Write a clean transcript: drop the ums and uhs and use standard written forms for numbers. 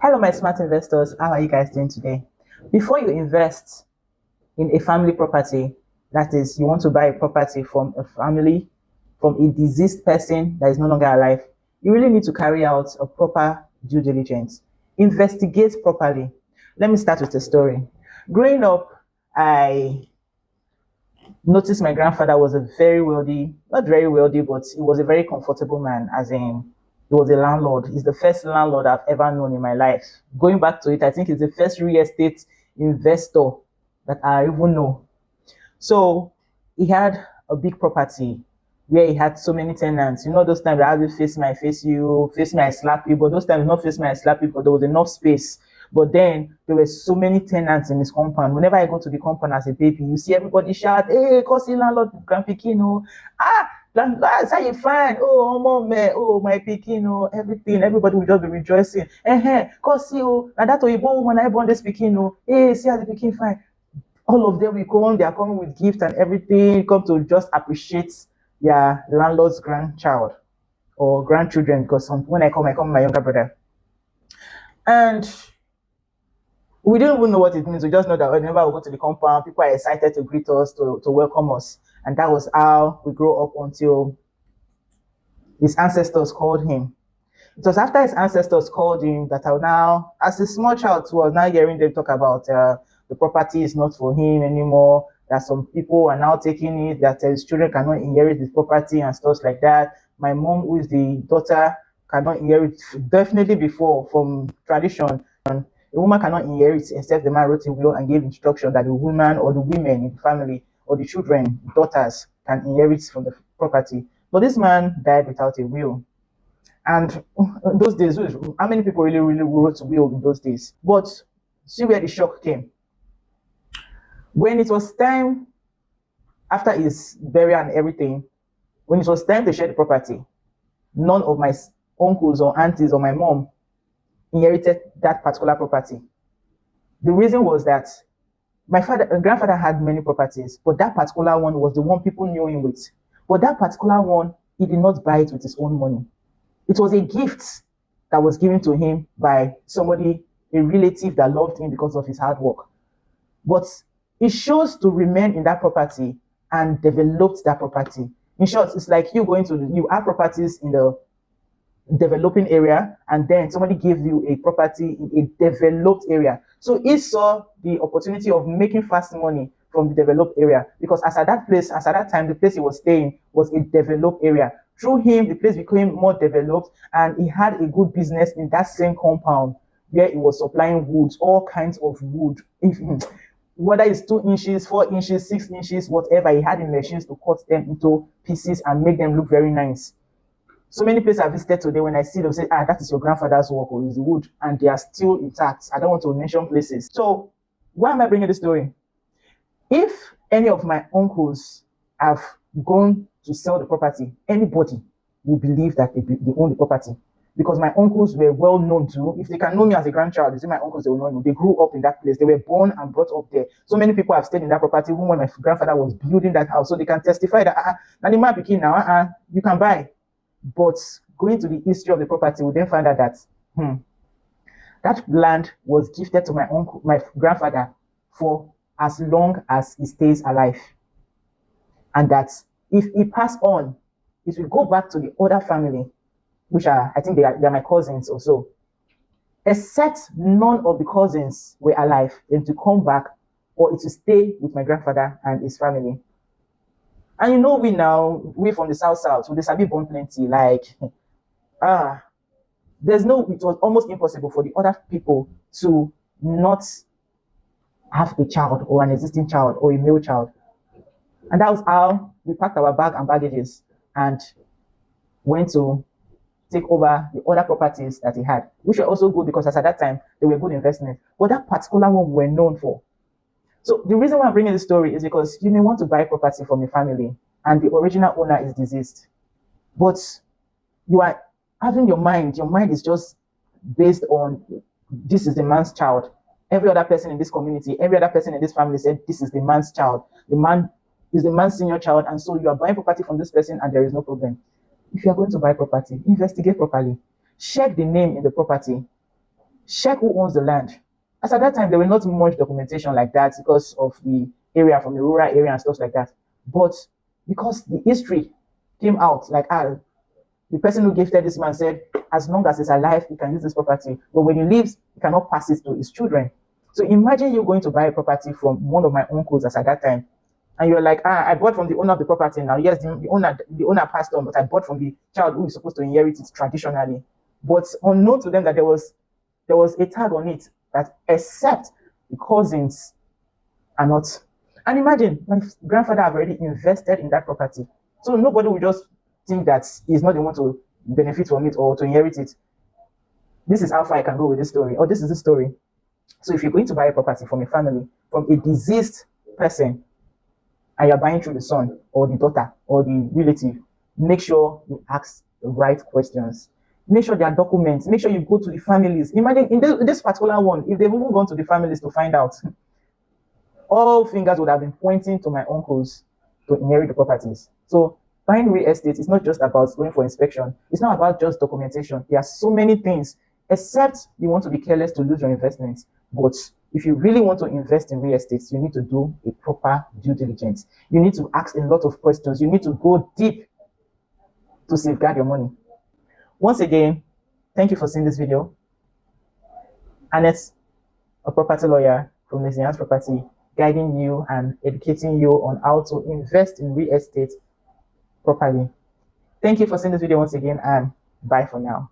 Hello, my smart investors. How are you guys doing today? Before you invest in a family property, that is, you want to buy a property from a family, from a deceased person that is no longer alive, you really need to carry out a proper due diligence. Investigate properly. Let me start with a story. Growing up, I noticed my grandfather was a very wealthy, not very wealthy, but he was a very comfortable man, as in, he was a landlord. He's the first landlord I've ever known in my life. Going back to it, I think he's the first real estate investor that I even know. So he had a big property where he had so many tenants. You know, those times I have to face you, face me, I slap you. But those times, not face me, I slap you, but there was enough space. But then there were so many tenants in his compound. Whenever I go to the compound as a baby, you see everybody shout, "Hey, Kosi landlord, Grand Pekino. Ah, that's how you fine. Oh, mom, oh, my Pekino, everything. Everybody will just be rejoicing. Kosi, oh, and that Oyibo woman, I born this Pekino. Hey, see how the Pekin fine." All of them will come, they are coming with gifts and everything, come to just appreciate their landlord's grandchild or grandchildren. Because when I come with my younger brother. And we didn't even know what it means. We just know that whenever we go to the compound, people are excited to greet us, to welcome us. And that was how we grew up until his ancestors called him. It was after his ancestors called him that I now, as a small child too, I was now hearing them talk about the property is not for him anymore, that some people are now taking it, that his children cannot inherit his property and stuff like that. My mom, who is the daughter, cannot inherit, definitely before, from tradition, a woman cannot inherit except the man wrote a will and gave instruction that the woman or the women in the family or the children, daughters, can inherit from the property. But this man died without a will. And in those days, how many people really wrote will in those days? But see where the shock came. When it was time, after his burial and everything, when it was time to share the property, none of my uncles or aunties or my mom inherited that particular property. The reason was that my grandfather had many properties, but that particular one was the one people knew him with. But that particular one, he did not buy it with his own money. It was a gift that was given to him by somebody, a relative that loved him because of his hard work. But he chose to remain in that property and developed that property. In short, it's like you have properties in the developing area, and then somebody gave you a property in a developed area. So he saw the opportunity of making fast money from the developed area, because as at that time, the place he was staying was a developed area. Through him, the place became more developed, and he had a good business in that same compound where he was supplying woods, all kinds of wood. Whether it's 2 inches, 4 inches, 6 inches, whatever, he had the machines to cut them into pieces and make them look very nice. So many places I visited today, when I see them, say, that is your grandfather's work or is the wood, and they are still intact. I don't want to mention places. So why am I bringing this story? If any of my uncles have gone to sell the property, anybody will believe that they own the property. Because my uncles were well known to, if they can know me as a grandchild, you see my uncles, they will know me. They grew up in that place. They were born and brought up there. So many people have stayed in that property, even when my grandfather was building that house. So they can testify that, now the man became now, you can buy. But going to the history of the property, we then find out that that land was gifted to my grandfather for as long as he stays alive. And that if he passed on, it will go back to the other family, which I think they are my cousins or so. Except none of the cousins were alive, then to come back, or it will stay with my grandfather and his family. And we from the south, with the Sabi born plenty, like, it was almost impossible for the other people to not have a child or an existing child or a male child. And that was how we packed our bag and baggages and went to take over the other properties that he had, which were also good because as at that time, they were good investments. But that particular one we were known for. So the reason why I'm bringing this story is because you may want to buy property from a family and the original owner is deceased. But you are having your mind is just based on this is the man's child. Every other person in this community, every other person in this family said this is the man's child. The man is the man's senior child, and so you are buying property from this person and there is no problem. If you are going to buy property, investigate properly. Check the name in the property. Check who owns the land. As at that time, there were not much documentation like that because of the area, from the rural area and stuff like that. But because the history came out, like, the person who gifted this man said, as long as he's alive, he can use this property. But when he leaves, he cannot pass it to his children. So imagine you going to buy a property from one of my uncles as at that time, and you're like, I bought from the owner of the property now. Yes, the owner passed on, but I bought from the child who is supposed to inherit it traditionally. But unknown to them that there was a tag on it that except the cousins are not. And imagine my grandfather have already invested in that property. So nobody will just think that he's not the one to benefit from it or to inherit it. This is how far I can go with this story, or this is the story. So if you're going to buy a property from a family, from a deceased person, and you're buying through the son or the daughter or the relative, make sure you ask the right questions. Make sure there are documents. Make sure you go to the families. Imagine in this particular one, if they've even gone to the families to find out, all fingers would have been pointing to my uncles to inherit the properties. So buying real estate is not just about going for inspection. It's not about just documentation. There are so many things, except you want to be careless to lose your investments. But if you really want to invest in real estate, you need to do a proper due diligence. You need to ask a lot of questions. You need to go deep to safeguard your money. Once again, thank you for seeing this video. Annette, a property lawyer from Nigerian Property, guiding you and educating you on how to invest in real estate properly. Thank you for seeing this video once again, and bye for now.